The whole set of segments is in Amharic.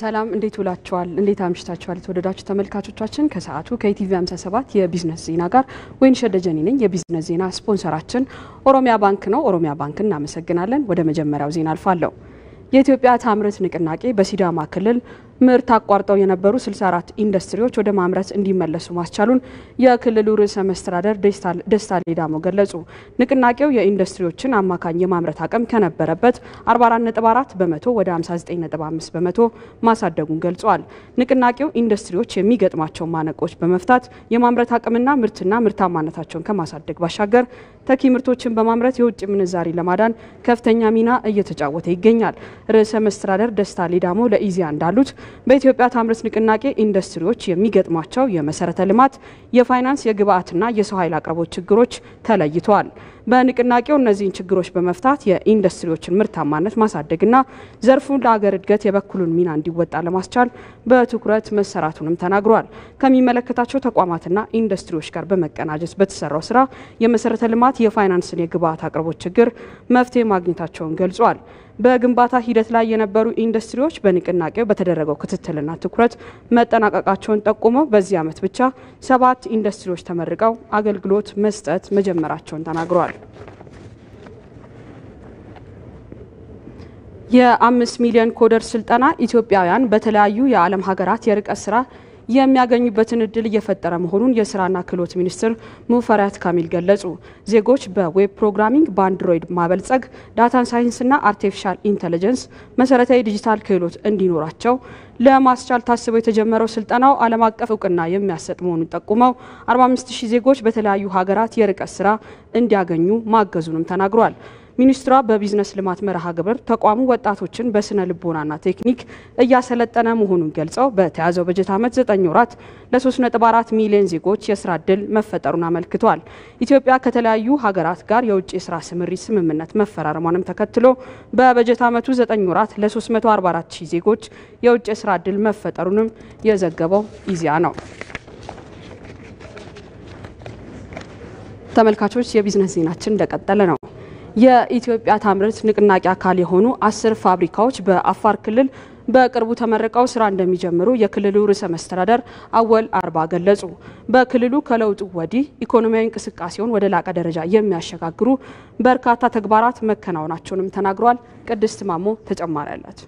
ሰላም እንዴት ውላችኋል እንዴት አምሽታችኋል ተወደዳችሁ ተመልካቾቻችን ከሰዓቱ ከኢቲቪ 57 የቢዝነስ ዜና ጋር ወይንሸት ደጀኔ ነኝ የቢዝነስ ዜና ስፖንሰራችን ኦሮሚያ ባንክ ነው ኦሮሚያ ባንክን እናመሰግናለን ወደ መጀመሪያው ዜና አልፋለሁ የኢትዮጵያ ታምርት ንቅናቄ በሲዳማ ክልል ምርት አቋርጠው የነበሩ 64 ኢንዱስትሪዎች ወደ ማምረት እንዲመለሱ ማስቻሉን የክልሉ ርዕሰ መስተዳድር ደስታ ሌዳሞ ገለጹ ንቅናቄው የኢንዱስትሪዎችን አማካኝ የማምረት አቅም ከነበረበት 44.4 በመቶ ወደ 59.5 በመቶ ማሳደጉን ገልጿል ንቅናቄው ኢንዱስትሪዎች የሚገጥማቸው ማነቆች በመፍታት የማምረት አቅምና ምርትና ምርታማነታቸውን ከማሳደግ ባሻገር ተኪ ምርቶችን በማምረት የውጭ ምንዛሪ ለማዳን ከፍተኛ ሚና እየተጫወተ ይገኛል ርዕሰ መስተዳድር ደስታ ሌዳሞ ለኢዚያ እንዳሉት በኢትዮጵያ ታምርት ንቅናቄ ኢንዱስትሪዎች የሚገጥማቸው የመሰረተ ልማት የፋይናንስ የግብአትና የሰው ኃይል አቅርቦት ችግሮች ተለይተዋል በንቅናቄው እነዚህን ችግሮች በመፍታት የኢንዱስትሪዎችን ምርታማነት ማሳደግና ዘርፉን ለሀገር እድገት የበኩሉን ሚና እንዲወጣ ለማስቻል በትኩረት መሰራቱንም ተናግሯል ከሚመለከታቸው ተቋማትና ኢንዱስትሪዎች ጋር በመቀናጀት በተሰራው ስራ የመሰረተ ልማት የፋይናንስን የግብአት አቅርቦት ችግር መፍትሄ ማግኘታቸውን ገልጿል በግንባታ ሂደት ላይ የነበሩ ኢንዱስትሪዎች በንቅናቄው በተደረገው ክትትልና ትኩረት መጠናቀቃቸውን ጠቁመው በዚህ ዓመት ብቻ 7 ኢንዱስትሪዎች ተመርቀው አገልግሎት መስጠት መጀመራቸውን ተናግሯል የ5 ሚሊዮን ኮደር ስልጠና ኢትዮጵያውያን በተለያዩ የዓለም ሀገራት የርቀት ስራ የሚያገኙበትን እድል እየፈጠረ መሆኑን የስራና ክህሎት ሚኒስትር ሙፈሪያት ካሚል ገለጹ ዜጎች በዌብ ፕሮግራሚንግ በአንድሮይድ ማበልጸግ ዳታ ሳይንስና አርቲፊሻል ኢንተለጀንስ መሰረታዊ ዲጂታል ክህሎት እንዲኖራቸው ለማስቻል ታስቦ የተጀመረው ስልጠናው ዓለም አቀፍ እውቅና የሚያሰጥ መሆኑን ጠቁመው 45000 ዜጎች በተለያዩ ሀገራት የርቀት ስራ እንዲያገኙ ማገዙንም ተናግሯል ሚኒስትሯ በቢዝነስ ልማት መርሃ ግብር ተቋሙ ወጣቶችን በስነ ልቦናና ቴክኒክ እያሰለጠነ መሆኑን ገልጸው በተያዘው በጀት ዓመት 9 ወራት ለ3.4 ሚሊዮን ዜጎች የስራ ዕድል መፈጠሩን አመልክቷል ኢትዮጵያ ከተለያዩ ሀገራት ጋር የውጭ የስራ ስምሪት ስምምነት መፈራረሟንም ተከትሎ በበጀት ዓመቱ 9 ወራት ለ344000 ዜጎች የውጭ የስራ ዕድል መፈጠሩንም የዘገበው ኢዚያ ነው ተመልካቾች የቢዝነስ ዜናችን እንደቀጠለ ነው የኢትዮጵያ ታምርት ንቅናቄ አካል የሆኑ 10 ፋብሪካዎች በአፋር ክልል በቅርቡ ተመረቀው ስራ እንደሚጀምሩ የክልሉ ርዕሰ መስተዳድር አወል አርባ ገለጹ በክልሉ ከለውጡ ወዲህ ኢኮኖሚያዊ እንቅስቃሴውን ወደ ላቀ ደረጃ የሚያሸጋግሩ በርካታ ተግባራት መከናወናቸውንም ተናግሯል ቅድስት ማሞ ተጨማሪ አላት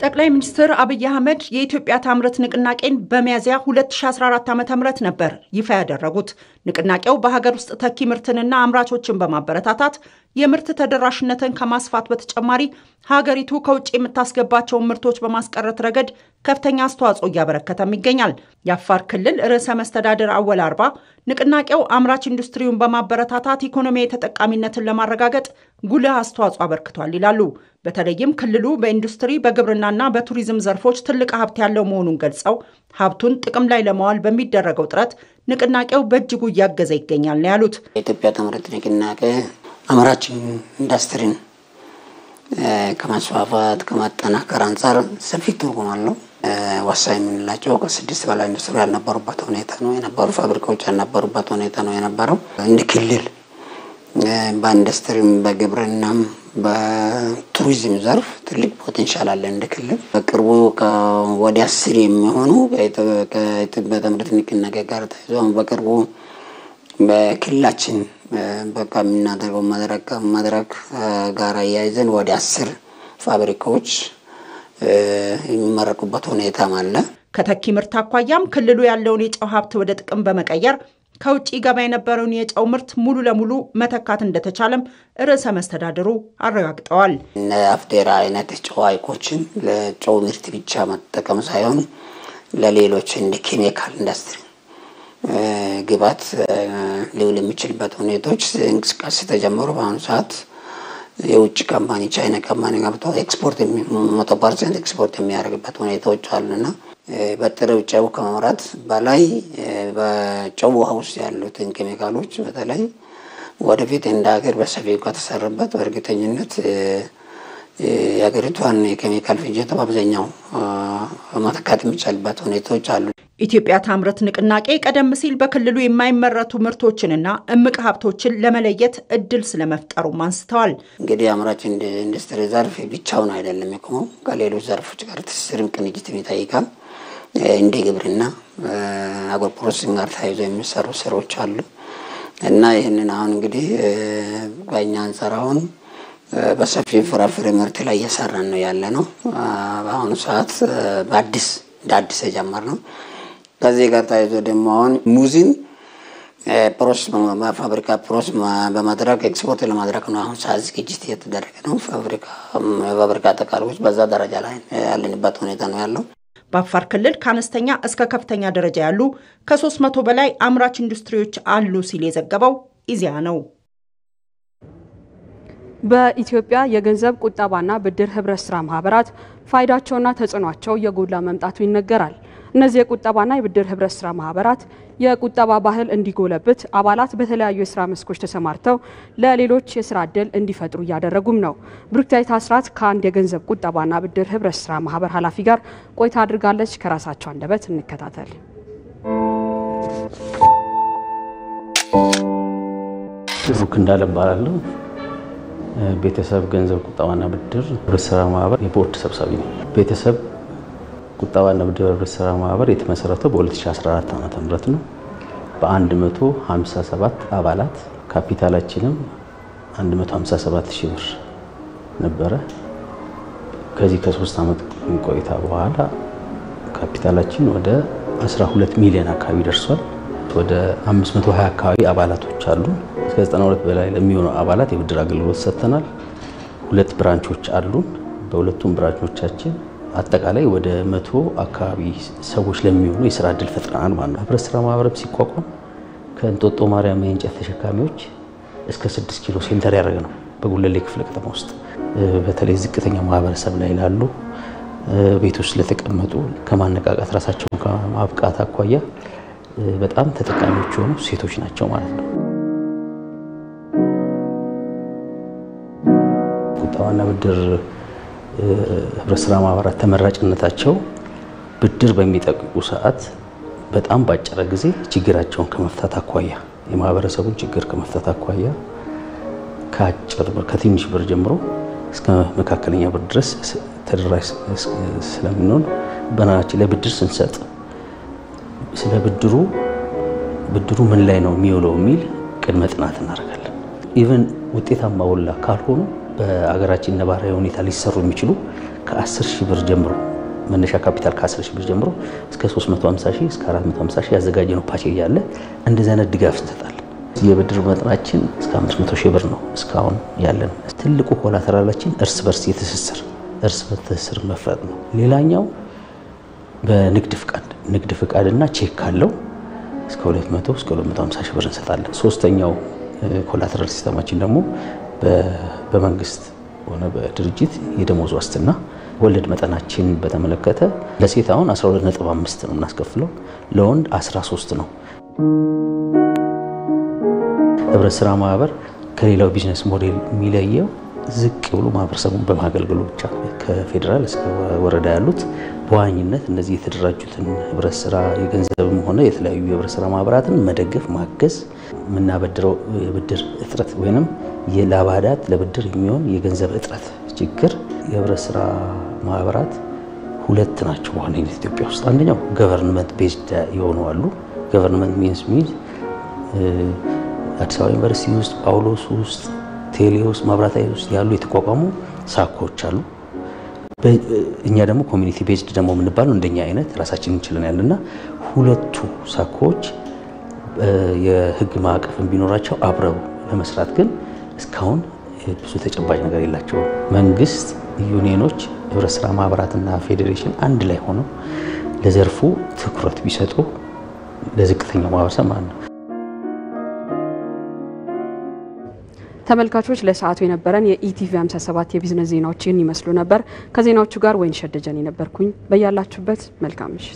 ጠቅላይ ሚኒስትር አብይ አህመድ የኢትዮጵያ ታምርት ንቅናቄን በሚያዝያ 2014 ዓ.ም ነበር ይፋ ያደረጉት ንቅናቄው በሀገር ውስጥ ተኪ ምርትንና አምራቾችን በማበረታታት የምርት ተደራሽነትን ከማስፋት በተጨማሪ ሀገሪቱ ከውጭ የምታስገባቸው ምርቶች በማስቀረት ረገድ ከፍተኛ አስተዋጽኦ እያበረከተም ይገኛል የአፋር ክልል ርዕሰ መስተዳድር አወል አርባ ንቅናቄው አምራች ኢንዱስትሪውን በማበረታታት ኢኮኖሚያዊ ተጠቃሚነትን ለማረጋገጥ ጉልህ አስተዋጽኦ አበርክቷል ይላሉ በተለይም ክልሉ በኢንዱስትሪ በግብርናና በቱሪዝም ዘርፎች ትልቅ ሀብት ያለው መሆኑን ገልጸው ሀብቱን ጥቅም ላይ ለማዋል በሚደረገው ጥረት ንቅናቄው በእጅጉ እያገዘ ይገኛል ነው ያሉት የኢትዮጵያ ታምርት ንቅናቄ አምራች ኢንዱስትሪን ከማስፋፋት ከማጠናከር አንፃር ሰፊ ትርጉም አለው ወሳኝ የምንላቸው ከ6 በላይ ኢንዱስትሪ ያልነበሩበት ሁኔታ ነው የነበሩ ፋብሪካዎች ያልነበሩበት ሁኔታ ነው የነበረው እንደ ክልል በኢንዱስትሪም በግብርናም በቱሪዝም ዘርፍ ትልቅ ፖቴንሻል አለ እንደ ክልል በቅርቡ ወደ 10 የሚሆኑ ከኢትዮጵያ ታምርት ንቅናቄ ጋር ተይዞ በቅርቡ በክልላችን በቃ ምናደርገው መድረክ ጋር ያይዘን ወደ 10 ፋብሪካዎች የሚመረቁበት ሁኔታ አለ ከተኪ ምርት አኳያም ክልሉ ያለውን የጨው ሀብት ወደ ጥቅም በመቀየር ከውጪ ገባ የነበረውን የጨው ምርት ሙሉ ለሙሉ መተካት እንደተቻለም ርዕሰ መስተዳድሩ አረጋግጠዋል አፍዴራ አይነት ጨው አይኮችን ለጨው ምርት ብቻ መጠቀም ሳይሆን ለሌሎች እንደ ኬሚካል ኢንዱስትሪ ግባት ሊውል የሚችልበት ሁኔታዎች እንቅስቃሴ ተጀምሮ በአሁኑ ሰዓት የውጭ ካምፓኒ ቻይና ካምፓኒ ገብቶ ኤክስፖርት 100% ኤክስፖርት የሚያደርግበት ሁኔታዎች አሉና በጥሬው ጨው ከማምረት በላይ በጨው ውስጥ ያሉትን ኬሚካሎች በተለይ ወደፊት እንደ ሀገር በሰፊው ከተሰራበት በእርግጠኝነት የሀገሪቷን የኬሚካል ፍጆታ በአብዛኛው መተካት የሚቻልበት ሁኔታዎች አሉ ኢትዮጵያ ታምርት ንቅናቄ ቀደም ሲል በክልሉ የማይመረቱ ምርቶችንና እምቅ ሀብቶችን ለመለየት እድል ስለመፍጠሩ አንስተዋል። እንግዲህ አምራች ኢንዱስትሪ ዘርፍ ብቻውን አይደለም የቆመው፣ ከሌሎች ዘርፎች ጋር ትስስርም ቅንጅትም ይጠይቃል። እንደ ግብርና አግሮ ፕሮሰሲንግ ጋር ተያይዞ የሚሰሩ ስራዎች አሉ እና ይህንን አሁን እንግዲህ በእኛ አንፃር አሁን በሰፊ ፍራፍሬ ምርት ላይ እየሰራን ነው ያለ ነው። በአሁኑ ሰዓት በአዲስ የጀመርነው ከዚህ ጋር ተያይዞ ደግሞ አሁን ሙዝን ፕሮሰስ በፋብሪካ ፕሮሰስ በማድረግ ኤክስፖርት ለማድረግ ነው አሁን ሰዓት ዝግጅት እየተደረገ ነው። ፋብሪካ ተቃርቦች በዛ ደረጃ ላይ ያለንበት ሁኔታ ነው ያለው። በአፋር ክልል ከአነስተኛ እስከ ከፍተኛ ደረጃ ያሉ ከ300 በላይ አምራች ኢንዱስትሪዎች አሉ ሲል የዘገበው ኢዜአ ነው። በኢትዮጵያ የገንዘብ ቁጠባና ብድር ህብረት ስራ ማህበራት ፋይዳቸውና ተጽዕኖአቸው የጎላ መምጣቱ ይነገራል። እነዚህ የቁጠባና የብድር ህብረት ስራ ማህበራት የቁጠባ ባህል እንዲጎለብት አባላት በተለያዩ የስራ መስኮች ተሰማርተው ለሌሎች የስራ ዕድል እንዲፈጥሩ እያደረጉም ነው። ብሩክታይት አስራት ከአንድ የገንዘብ ቁጠባና ብድር ህብረት ስራ ማህበር ኃላፊ ጋር ቆይታ አድርጋለች። ከራሳቸው አንደበት እንከታተል። ብሩክ እንዳለ እባላለሁ። ቤተሰብ ገንዘብ ቁጠባና ብድር ህብረት ስራ ማህበር የቦርድ ሰብሳቢ ነኝ። ቤተሰብ ቁጠባና ብድር ህብረት ስራ ማህበር የተመሰረተው በ2014 ዓ.ም ነው። በ157 አባላት ካፒታላችንም 157,000 ብር ነበረ። ከዚህ ከ3 ዓመት ቆይታ በኋላ ካፒታላችን ወደ 12 ሚሊዮን አካባቢ ደርሷል። ወደ 520 አካባቢ አባላቶች አሉ። እስከ 92 በላይ ለሚሆኑ አባላት የብድር አገልግሎት ሰጥተናል። 2 ብራንቾች አሉን። በሁለቱም ብራንቾቻችን አጠቃላይ ወደ 100 አካባቢ ሰዎች ለሚሆኑ የስራ ዕድል ፈጥረናል ማለት ነው። ህብረት ስራ ማህበረብ ሲቋቋም ከእንጦጦ ማርያም የእንጨት ተሸካሚዎች እስከ 6 ኪሎ ሴንተር ያደረገ ነው። በጉለሌ ክፍለ ከተማ ውስጥ በተለይ ዝቅተኛ ማህበረሰብ ላይ ላሉ ቤቶች ለተቀመጡ ከማነቃቃት ራሳቸውን ከማብቃት አኳያ በጣም ተጠቃሚዎች ሆኑ ሴቶች ናቸው ማለት ነው። ቁጠባና ብድር ህብረት ስራ ማህበራት ተመራጭነታቸው ብድር በሚጠይቁ ሰዓት በጣም ባጭረ ጊዜ ችግራቸውን ከመፍታት አኳያ የማህበረሰቡን ችግር ከመፍታት አኳያ ከትንሽ ብር ጀምሮ እስከ መካከለኛ ብር ድረስ ተደራሽ ስለምንሆን በናችን ላይ ብድር ስንሰጥ ስለ ብድሩ ምን ላይ ነው የሚውለው የሚል ቅድመ ጥናት እናደርጋለን። ኢቭን ውጤታማ ወላ ካልሆኑ በአገራችን ነባራዊ ሁኔታ ሊሰሩ የሚችሉ ከ10,000 ብር ጀምሮ መነሻ ካፒታል ከ10,000 ብር ጀምሮ እስከ 350,000 እስከ 450,000 ያዘጋጀነው ፓኬጅ ያለ እንደዚህ አይነት ድጋፍ እንሰጣለን። የብድር መጠናችን እስከ 500,000 ብር ነው እስካሁን ያለን። ትልቁ ኮላተራላችን እርስ በርስ ትስስር መፍረጥ ነው። ሌላኛው በንግድ ፍቃድና ቼክ ካለው እስከ 200 እስከ 250,000 ብር እንሰጣለን። ሶስተኛው ኮላተራል ሲስተማችን ደግሞ በመንግስት ሆነ በድርጅት የደሞዝ ዋስትና ወለድ መጠናችን በተመለከተ ለሴት አሁን 12.5 ነው እናስከፍለው፣ ለወንድ 13 ነው። ህብረት ስራ ማህበር ከሌላው ቢዝነስ ሞዴል የሚለየው ዝቅ ብሎ ማህበረሰቡን በማገልገሉ ብቻ ከፌደራል እስከ ወረዳ ያሉት በዋኝነት እነዚህ የተደራጁትን ህብረት ስራ የገንዘብም ሆነ የተለያዩ የህብረት ስራ ማህበራትን መደገፍ ማገዝ የምናበድረው የብድር እጥረት ወይንም የላባዳት ለብድር የሚሆን የገንዘብ እጥረት ችግር የህብረት ስራ ማህበራት 2 ናቸው በዋነኝነት ኢትዮጵያ ውስጥ። አንደኛው ገቨርንመንት ቤዝድ የሆኑ አሉ። ገቨርንመንት ሚንስ አዲስ አበባ ዩኒቨርሲቲ ውስጥ፣ ጳውሎስ ውስጥ፣ ቴሌ ውስጥ፣ መብራት ኃይል ውስጥ ያሉ የተቋቋሙ ሳኮች አሉ። እኛ ደግሞ ኮሚኒቲ ቤዝድ ደግሞ የምንባለው እንደኛ አይነት ራሳችንን እንችላለን ያለና 2ቱ ሳኮች የህግ ማዕቀፍን ቢኖራቸው አብረው ለመስራት ግን እስካሁን ብዙ ተጨባጭ ነገር የላቸውም። መንግስት፣ ዩኒየኖች፣ ህብረት ስራ ማህበራትና ፌዴሬሽን አንድ ላይ ሆነው ለዘርፉ ትኩረት ቢሰጡ ለዝቅተኛው ማህበረሰብ ማለት ነው። ተመልካቾች ለሰዓቱ የነበረን የኢቲቪ 57 የቢዝነስ ዜናዎች ይመስሉ ነበር። ከዜናዎቹ ጋር ወይንሸት ደጀኔ ነበርኩኝ። በያላችሁበት መልካም ምሽት።